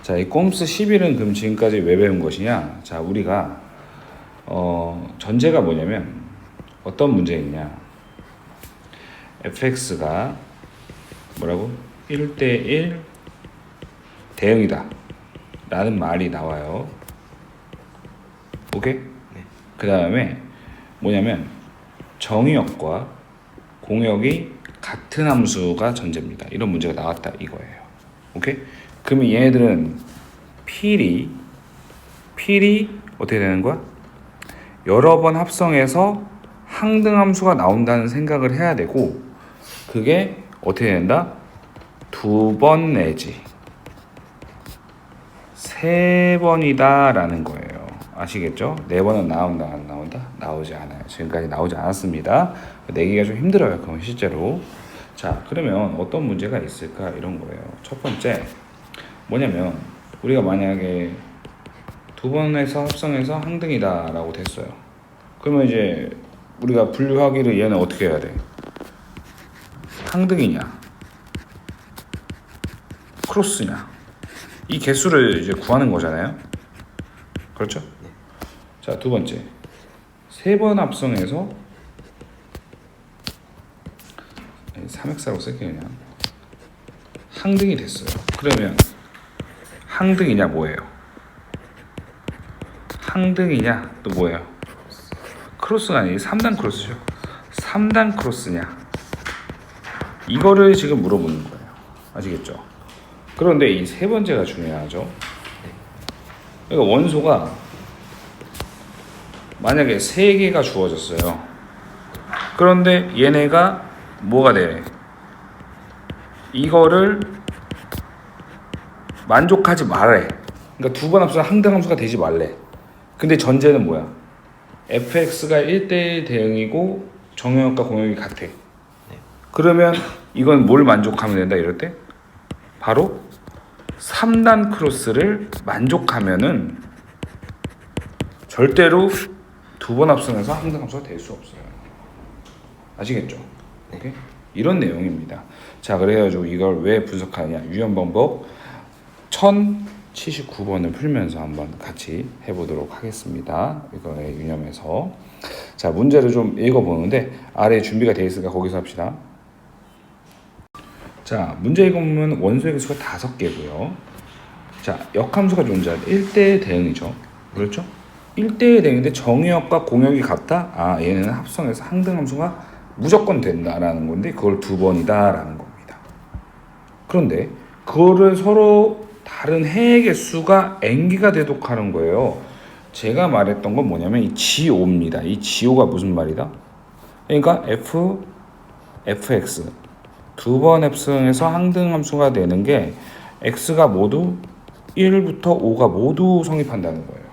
자, 이 꼼수 11은 그럼 지금까지 왜 배운 것이냐? 자, 우리가 전제가 뭐냐면 어떤 문제있냐? fx가 뭐라고? 1대1 대응이다 라는 말이 나와요. 오케이? 네. 그 다음에 뭐냐면 정의역과 공역이 같은 함수가 전제입니다. 이런 문제가 나왔다 이거예요. 오케이? 그러면 얘네들은 필이 어떻게 되는 거야? 여러 번 합성해서 항등함수가 나온다는 생각을 해야 되고, 그게 어떻게 된다? 2번 내지 3번이다 라는 거예요. 아시겠죠? 4번은 나온다 안 나온다? 나오지 않아요. 지금까지 나오지 않았습니다. 내기가 좀 힘들어요. 그건 실제로. 자, 그러면 어떤 문제가 있을까? 이런 거예요. 첫 번째 뭐냐면 우리가 만약에 2번에서 합성해서 항등이다 라고 됐어요. 그러면 이제 우리가 분류하기를 얘는 어떻게 해야 돼? 항등이냐 크로스냐, 이 개수를 이제 구하는 거잖아요. 그렇죠? 네. 자, 두 번째 3번 합성해서 3x라고 쓸게요. 그냥 항등이 됐어요. 그러면 항등이냐 뭐예요? 항등이냐 또 뭐예요? 크로스가 아니고 3단 크로스죠. 3단 크로스냐, 이거를 지금 물어보는 거예요. 아시겠죠? 그런데 이 세 번째가 중요하죠. 그러니까 원소가 만약에 3개가 주어졌어요. 그런데 얘네가 뭐가 돼? 이거를 만족하지 말래. 그러니까 2번 합수가 항등함수가 되지 말래. 근데 전제는 뭐야? fx가 1대1 대응이고 정형역과 공역이 같아. 네. 그러면 이건 뭘 만족하면 된다 이럴 때? 바로 3단 크로스를 만족하면은 절대로 2번 합성해서 항등함수가 될 수 없어요. 아시겠죠? 네. 오케이? 이런 내용입니다. 자, 그래가지고 이걸 왜 분석하느냐? 유형 방법 1079번을 풀면서 한번 같이 해보도록 하겠습니다. 이거의 유념해서. 자, 문제를 좀 읽어보는데 아래에 준비가 되어 있으니까 거기서 합시다. 자, 문제 읽어보면 원소의 개수가 5개고요. 자, 역함수가 존재하는 1대1 대응이죠. 그렇죠? 1대1 대응인데 정의역과 공역이 같다? 아, 얘는 합성해서 항등함수가 무조건 된다라는 건데 그걸 2번이다라는 겁니다. 그런데 그거를 서로 다른 해의 개수가 n개가 되도록 하는 거예요. 제가 말했던 건 뭐냐면 이 G5입니다. 이 G5가 무슨 말이다? 그러니까 fx 2번 합성해서 항등함수가 되는 게 x가 모두 1부터 5가 모두 성립한다는 거예요.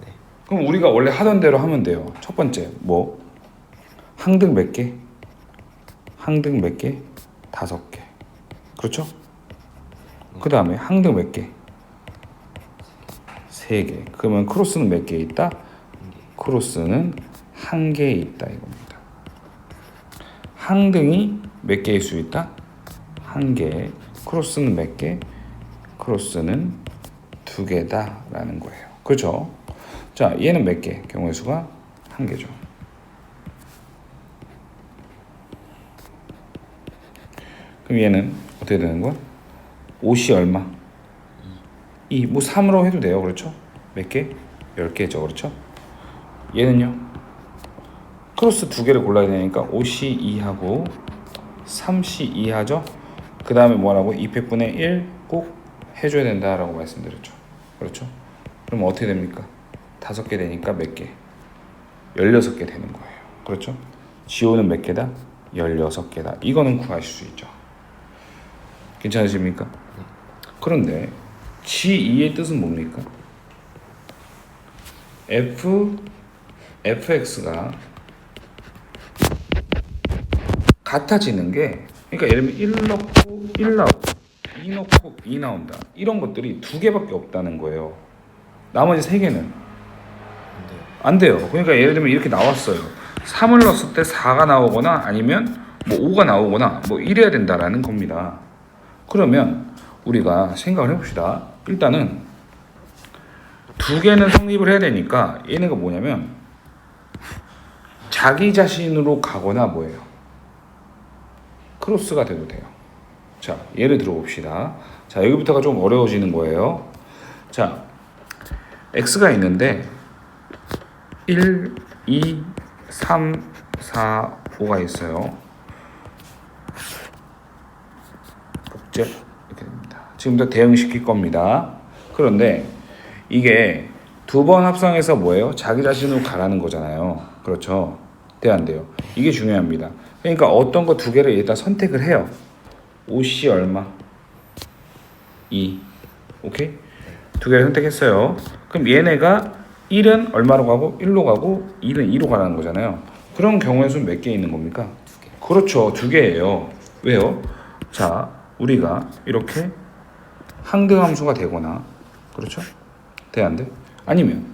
네. 그럼 우리가 원래 하던 대로 하면 돼요. 첫 번째 뭐? 항등 몇 개? 항등 몇 개? 5개. 그렇죠? 그 다음에 항등 몇 개? 3개. 그러면 크로스는 몇 개 있다? 크로스는 1개 있다 이겁니다. 항등이 몇 개일 수 있다? 1개. 크로스는 몇 개? 크로스는 2개다 라는 거예요. 그렇죠? 자, 얘는 몇 개? 경우의 수가 1개죠. 그럼 얘는 어떻게 되는 거야? 5이 얼마? 2. 뭐 3으로 해도 돼요. 그렇죠? 몇 개? 10개죠. 그렇죠? 얘는요? 크로스 2개를 골라야 되니까 5시 2하고 3시 2하죠? 그 다음에 뭐라고? 200분의 1 꼭 해줘야 된다라고 말씀드렸죠. 그렇죠? 그럼 어떻게 됩니까? 5개 되니까 몇 개? 16개 되는 거예요. 그렇죠? G5는 몇 개다? 16개다. 이거는 구하실 수 있죠. 괜찮으십니까? 그런데 G2의 뜻은 뭡니까? fx가 같아지는 게, 그러니까 예를 들면 1 넣고 1 나오고 2 넣고 2 나온다. 이런 것들이 2개밖에 없다는 거예요. 나머지 3개는 안 돼요. 그러니까 예를 들면 이렇게 나왔어요. 3을 넣었을 때 4가 나오거나 아니면 뭐 5가 나오거나 뭐 이래야 된다라는 겁니다. 그러면 우리가 생각을 해봅시다. 일단은 두 개는 성립을 해야 되니까 얘네가 뭐냐면 자기 자신으로 가거나 뭐예요? 크로스가 돼도 돼요. 자, 예를 들어 봅시다. 자, 여기부터가 좀 어려워지는 거예요. 자, x가 있는데 1, 2, 3, 4, 5가 있어요. 복제 이렇게 됩니다. 지금부터 대응시킬 겁니다. 그런데 이게 두 번 합성해서 뭐예요? 자기 자신으로 가라는 거잖아요. 그렇죠? 돼 안 돼요? 이게 중요합니다. 그러니까 어떤 거 두 개를 일단 선택을 해요. 5C 얼마? 2. 오케이? 두 개를 선택했어요. 그럼 얘네가 1은 얼마로 가고 1로 가고 2는 2로 가라는 거잖아요. 그런 경우의 수는 몇 개 있는 겁니까? 두 개. 그렇죠. 두 개예요. 왜요? 자, 우리가 이렇게 항등함수가 되거나 그렇죠? 돼 안 돼? 아니면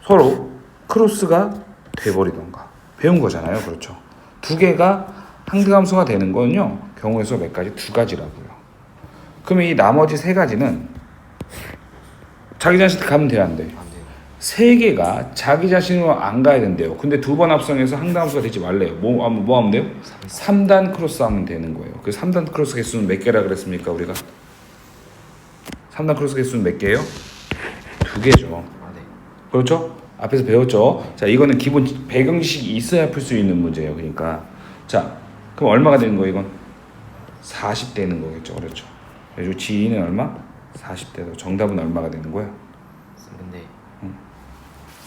서로 크로스가 돼버리던가 배운 거잖아요. 그렇죠? 두 개가 항등함수가 되는 건요. 경우의 수가 몇 가지? 두 가지라고요. 그러면 이 나머지 세 가지는 자기 자신한테 가면 돼요? 안 돼? 세 개가 자기 자신으로 안 가야 된대요. 근데 두 번 합성해서 항등함수가 되지 말래요. 뭐 하면 돼요? 3단 크로스 하면 되는 거예요. 그 3단 크로스 개수는 몇 개라 그랬습니까? 우리가 3단 크로스 개수는 몇 개예요? 두 개죠. 그렇죠? 앞에서 배웠죠? 자, 이거는 기본 배경 지식이 있어야 풀 수 있는 문제예요. 그러니까 자, 그럼 얼마가 되는 거예요? 이건 40 되는 거겠죠. 그렇죠? 그래서 G는 얼마? 40대로 정답은 얼마가 되는 거야? 근데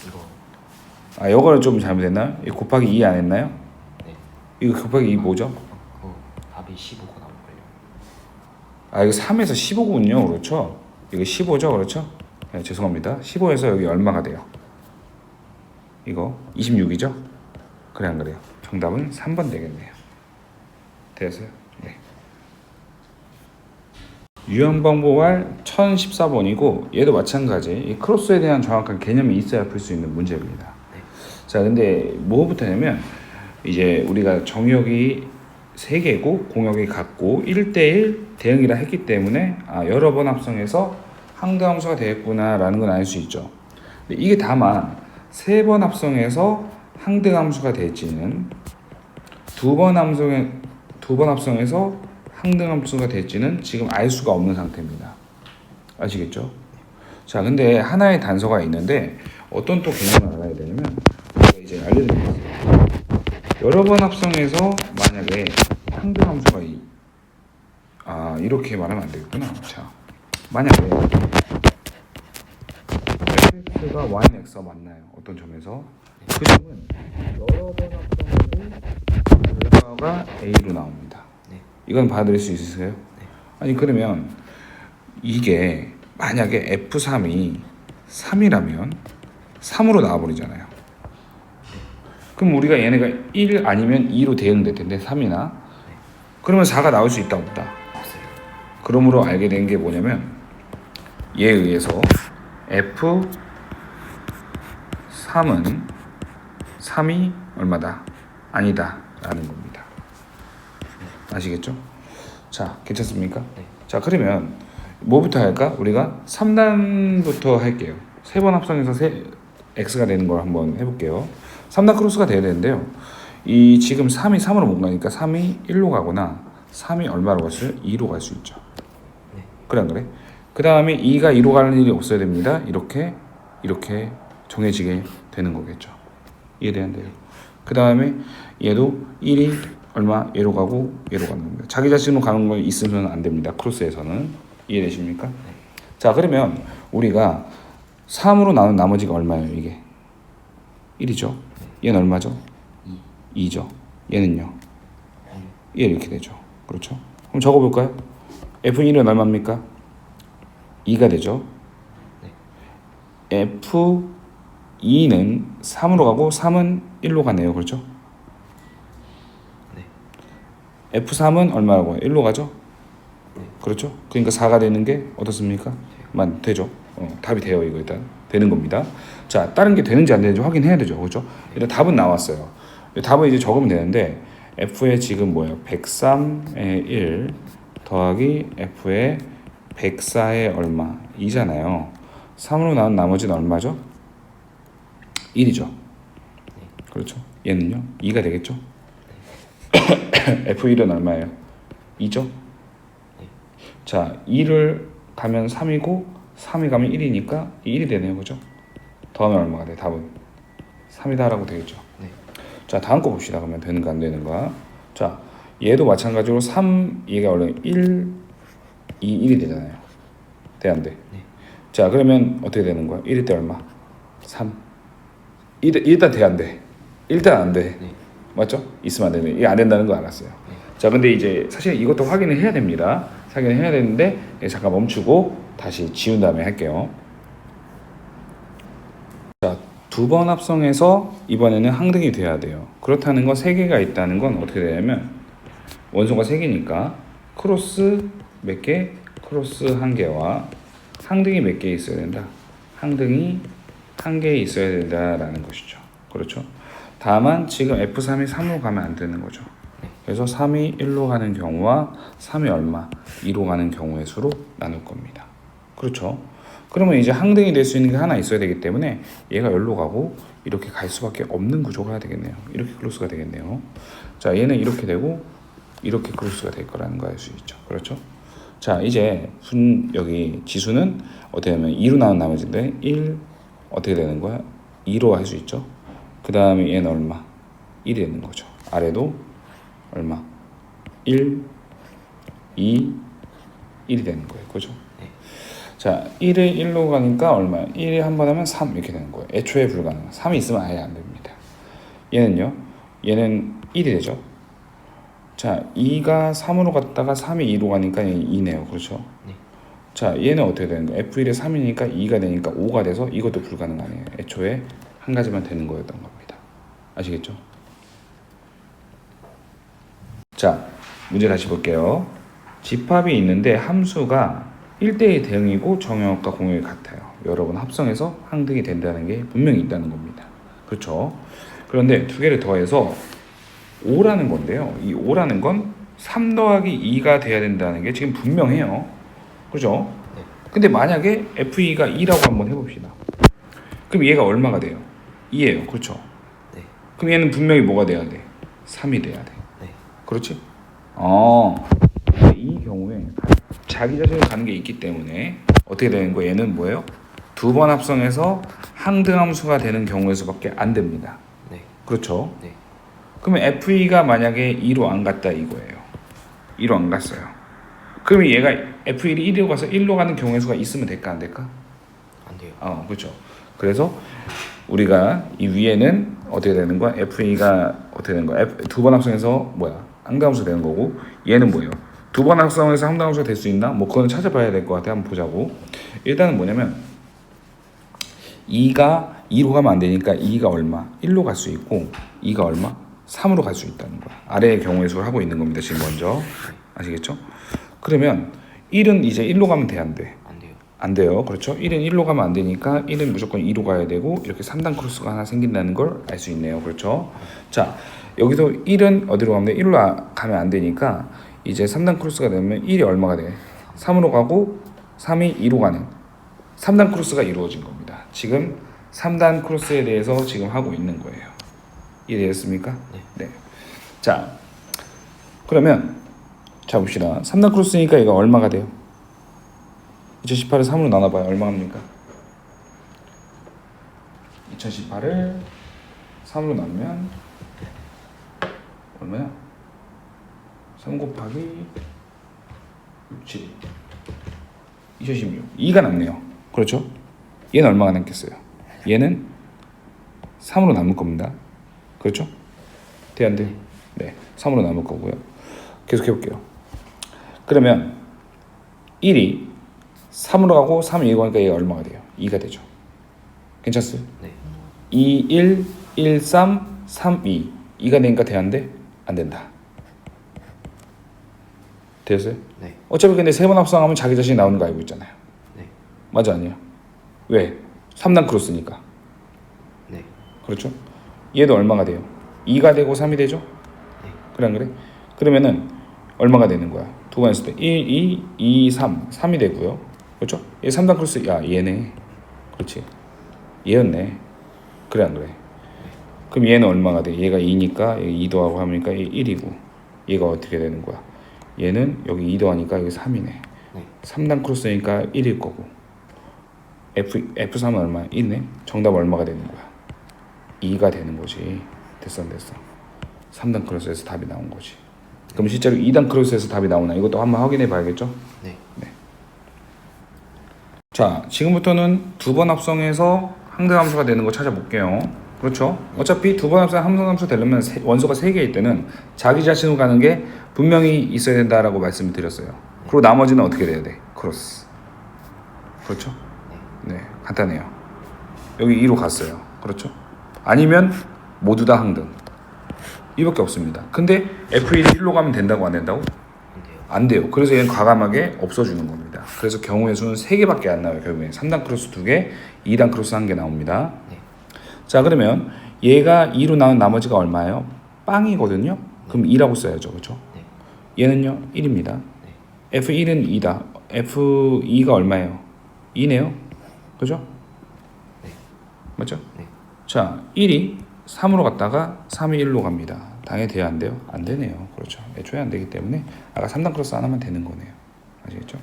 이거 요거는 좀 잘못했나요? 이 곱하기 2 안 했나요? 네. 이거 곱하기 2 뭐죠? 그거 답이 15가 나올걸요. 이거 3에서 15군요. 그렇죠? 이거 15죠. 그렇죠? 네, 죄송합니다. 15에서 여기 얼마가 돼요? 이거 26이죠? 그래 안 그래요? 정답은 3번 되겠네요. 됐어요? 네. 유형방법알 1014번이고 얘도 마찬가지. 이 크로스에 대한 정확한 개념이 있어야 풀 수 있는 문제입니다. 네. 자, 근데 뭐부터냐면 이제 우리가 정역이 3개고 공역이 같고 1대1 대응이라 했기 때문에 여러 번 합성해서 항등함수가 되겠구나라는 건 알 수 있죠. 근데 이게 다만 3번 합성해서 항등함수가 될지는 두 번 합성해서 항등함수가 될지는 지금 알 수가 없는 상태입니다. 아시겠죠? 자, 근데 하나의 단서가 있는데 어떤 또 개념을 알아야 되냐면 제가 이제 알려드리겠습니다. 여러 번 합성해서 만약에 항등함수가 이렇게 말하면 안 되겠구나. 자, 만약에 fx가 y는 x와 만나요. 어떤 점에서 그 점은 여러 번 합성해도 결과가 a로 나옵니다. 네. 이건 받아들일 수 있으세요? 네. 아니 그러면 이게 만약에 F3이 3이라면 3으로 나와버리잖아요. 그럼 우리가 얘네가 1 아니면 2로 대응될 텐데 3이나 그러면 4가 나올 수 있다 없다? 없어요. 그러므로 알게 된 게 뭐냐면 얘에 의해서 F3은 3이 얼마다? 아니다 라는 겁니다. 아시겠죠? 자, 괜찮습니까? 네. 자, 그러면 뭐부터 할까? 우리가 3단부터 할게요. 3번 합성해서 x가 되는 걸 한번 해볼게요. 3단 크로스가 돼야 되는데요. 이 지금 3이 3으로 못 가니까 3이 1로 가거나 3이 얼마로 갈 수? 2로 갈 수 있죠. 네. 그래 안 그래? 그 다음에 2가 2로 가는 일이 없어야 됩니다. 이렇게 정해지게 되는 거겠죠. 이해돼야 돼요. 그 다음에 얘도 1이 얼마? 얘로 가고 얘로 가는 겁니다. 자기 자신으로 가는 거 있으면 안 됩니다. 크로스에서는. 이해되십니까? 네. 자, 그러면 우리가 3으로 나눈 나머지가 얼마예요? 이게 1이죠. 얘는 얼마죠? 2죠. 얘는요? 얘 이렇게 되죠. 그렇죠? 그럼 적어볼까요? F1은 얼마입니까? 2가 되죠. 네. F2는 3으로 가고 3은 1로 가네요. 그렇죠? 네. F3은 얼마라고? 1로 가죠? 네. 그렇죠? 그러니까 4가 되는 게 어떻습니까? 되죠. 답이 돼요. 이거 일단 되는 겁니다. 자, 다른 게 되는지 안 되는지 확인해야 되죠. 그렇죠? 일단 답은 나왔어요. 답은 이제 적으면 되는데 F에 지금 뭐예요? 103에 1, 더하기 f의 104의 얼마 2잖아요. 3으로 나온 나머지는 얼마죠? 1이죠. 그렇죠. 얘는요? 2가 되겠죠? f1은 얼마예요? 2죠? 자, 2를 가면 3이고 3이 가면 1이니까 1이 되네요. 그죠? 더하면 얼마가 돼? 답은 3이다라고 되겠죠. 네. 자, 다음 거 봅시다. 그러면 되는가 안 되는가. 자, 얘도 마찬가지로 3, 얘가 원래 1, 2, 1이 되잖아요. 돼 안 돼? 네. 자, 그러면 어떻게 되는 거야? 1일 때 얼마? 3. 일단 돼 안 돼? 일단 안 돼. 네. 맞죠? 있으면 안 되네. 이게 안 된다는 거 알았어요. 자, 근데 이제 사실 이것도 확인을 해야 됩니다. 확인을 해야 되는데 잠깐 멈추고 다시 지운 다음에 할게요. 자, 두 번 합성해서 이번에는 항등이 돼야 돼요. 그렇다는 건 세 개가 있다는 건 어떻게 되냐면 원소가 세 개니까 크로스 몇 개? 크로스 한 개와 항등이 몇 개 있어야 된다. 항등이 한 개 있어야 된다라는 것이죠. 그렇죠? 다만 지금 F3이 3으로 가면 안 되는 거죠. 그래서 3이 1로 가는 경우와 3이 얼마? 2로 가는 경우의 수로 나눌 겁니다. 그렇죠? 그러면 이제 항등이 될 수 있는 게 하나 있어야 되기 때문에 얘가 여기로 가고 이렇게 갈 수밖에 없는 구조가 되겠네요. 이렇게 크로스가 되겠네요. 자, 얘는 이렇게 되고 이렇게 크로스가 될 거라는 거 알 수 있죠. 그렇죠? 자, 이제 여기 지수는 어떻게 되면 2로 나온 나머지인데 1 어떻게 되는 거야? 2로 할 수 있죠. 그 다음에 얘는 얼마? 1이 되는 거죠. 아래도 얼마? 1, 2, 1이 되는 거예요. 그죠? 네. 자, 1에 1로 가니까 얼마? 1에 한 번 하면 3 이렇게 되는 거예요. 애초에 불가능한. 3이 있으면 아예 안 됩니다. 얘는요? 얘는 1이 되죠. 자, 2가 3으로 갔다가 3이 2로 가니까 2네요. 그렇죠? 네. 자, 얘는 어떻게 되는 거예요? F1에 3이니까 2가 되니까 5가 돼서 이것도 불가능하네요. 애초에 한 가지만 되는 거였던 겁니다. 아시겠죠? 자, 문제 다시 볼게요. 집합이 있는데 함수가 1대1 대응이고 정형과 공역이 같아요. 여러분 합성해서 항등이 된다는 게 분명히 있다는 겁니다. 그렇죠? 그런데 두 개를 더해서 5라는 건데요. 이 5라는 건 3 더하기 2가 돼야 된다는 게 지금 분명해요. 그죠? 네. 근데 만약에 F2가 2라고 한번 해봅시다. 그럼 얘가 얼마가 돼요? 2예요. 그렇죠? 네. 그럼 얘는 분명히 뭐가 돼야 돼? 3이 돼야 돼. 네. 그렇지? 이 경우에 자기 자신을 가는 게 있기 때문에 어떻게 되는 거예요? 얘는 뭐예요? 두 번 합성해서 항등함수가 되는 경우에서밖에 안 됩니다. 네. 그렇죠? 네. 그러면 F2가 만약에 2로 안 갔다 이거예요. 2로 안 갔어요. 그러면 얘가 F1이 1로 가서 1로 가는 경우의 수가 있으면 될까 안 될까? 안 돼요. 그렇죠. 그래서 우리가 이 위에는 어떻게 되는 거야? F2가 어떻게 되는 거야? 두 번 합성해서 뭐야? 항등함수 되는 거고 얘는 뭐예요? 두 번 합성해서 항등함수가 될 수 있나? 뭐 그건 찾아봐야 될 것 같아. 한번 보자고. 일단은 뭐냐면 2가 2로 가면 안 되니까 2가 얼마? 1로 갈 수 있고 2가 얼마? 3으로 갈 수 있다는 거야. 아래의 경우의 수를 하고 있는 겁니다. 지금 먼저. 아시겠죠? 그러면 1은 이제 1로 가면 돼, 안 돼? 안 돼요. 안 돼요. 그렇죠? 1은 1로 가면 안 되니까 1은 무조건 2로 가야 되고 이렇게 3단 크로스가 하나 생긴다는 걸 알 수 있네요. 그렇죠? 자, 여기서 1은 어디로 가면 돼? 1로 가면 안 되니까 이제 3단 크로스가 되면 1이 얼마가 돼? 3으로 가고 3이 2로 가는 3단 크로스가 이루어진 겁니다. 지금 3단 크로스에 대해서 지금 하고 있는 거예요. 이해되셨습니까? 네. 자, 그러면 자 봅시다. 3단 크로스니까 이거 얼마가 돼요? 2018을 3으로 나눠봐요. 얼마입니까? 2018을 3으로 나누면 얼마야? 3 곱하기 6, 7 2016 2가 남네요. 그렇죠? 얘는 얼마가 남겠어요? 얘는 3으로 남을 겁니다. 그렇죠? 돼 안 돼? 네, 3으로 남을 거고요. 계속 해볼게요. 그러면 1이 3으로 가고 3이 2고 하니까 얘가 얼마가 돼요? 2가 되죠. 괜찮습니까? 네. 2, 1, 1, 3, 3, 2 2가 되니까 돼 안 돼? 안 된다. 되었어요? 네. 어차피 근데 세 번 합성하면 자기 자신이 나오는 거 알고 있잖아요. 네. 맞아 아니야? 왜? 3단 크로스니까. 네. 그렇죠? 얘도 얼마가 돼요? 2가 되고 3이 되죠? 네. 그래 안 그래? 그러면은 얼마가 되는 거야? 두 번 했을 때 1, 2, 2, 3 3이 되고요. 그렇죠? 얘 3단 크로스 야 얘네. 그렇지. 얘였네. 그래 안 그래? 그럼 얘는 얼마가 돼? 얘가 2니까 여기 2 더하고 하니까 1이고 얘가 어떻게 되는 거야? 얘는 여기 2 더하니까 여기 3이네. 네. 3단 크로스니까 1일 거고 F3은 얼마야? 1네. 정답 얼마가 되는 거야? 2가 되는 거지. 됐어. 3단 크로스에서 답이 나온 거지. 그럼 실제로 2단 크로스에서 답이 나오나? 이것도 한번 확인해 봐야겠죠? 네. 자, 지금부터는 두 번 합성해서 항등함수가 되는 거 찾아볼게요. 그렇죠? 어차피 두 번 합성 항등함수 되려면 원소가 3개일 때는 자기 자신으로 가는 게 분명히 있어야 된다라고 말씀을 드렸어요. 그리고 나머지는 어떻게 돼야 돼? 크로스. 그렇죠? 네, 간단해요. 여기 2로 갔어요. 그렇죠? 아니면 모두 다 항등. 이밖에 없습니다. 근데 F1이 1로 가면 된다고 안 된다고? 안 돼요. 안 돼요. 그래서 얘는 과감하게 없어주는 겁니다. 그래서 경우의 수는 3개밖에 안 나와요. 결국에 3단 크로스 2개, 2단 크로스 1개 나옵니다. 네. 자, 그러면 얘가 2로 나온 나머지가 얼마예요? 빵이거든요. 그럼 2라고 써야죠. 그렇죠? 네. 얘는요 1입니다. 네. F1은 2다. F2가 얼마예요? 2네요. 그죠? 네. 맞죠? 네. 자, 1이 3으로 갔다가 3이 1로 갑니다. 당연히 돼야 안 돼요? 안 되네요. 그렇죠. 애초에 안 되기 때문에 아까 3단 크로스 하나만 되는 거네요. 아시겠죠?